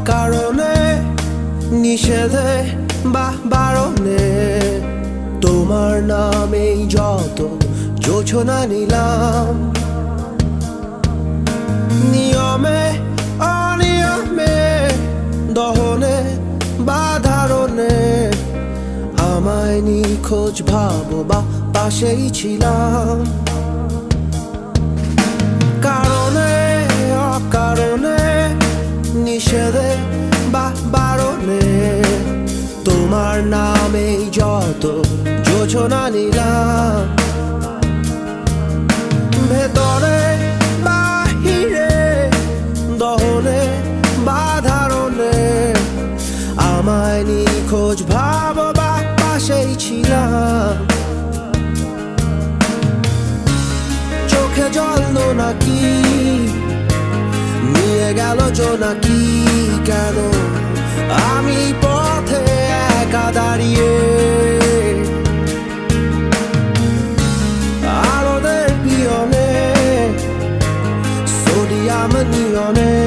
কারণে নিষেধে বা বারণে তোমার নামেই যত যোজনা নিলাম নিয়মে অনিয়মে দহনে বা ধারণে আমায় নিখোঁজ ভাবো বা পাশেই ছিলাম কারণে অকারণে নিষেধে বা বারণে তোমার নামেই যত যোজনা নিলাম ভেতরে বাহিরে দহনে বা ধারণে আমায় নিখোঁজ ভাবো বা পাশেই ছিলাম চোখে জল নাকি নিয়ে গেল জোনাকি কেন আমি পথে একা দাঁড়িয়ে আলোদের পিয়নে সোডিয়াম নিয়নে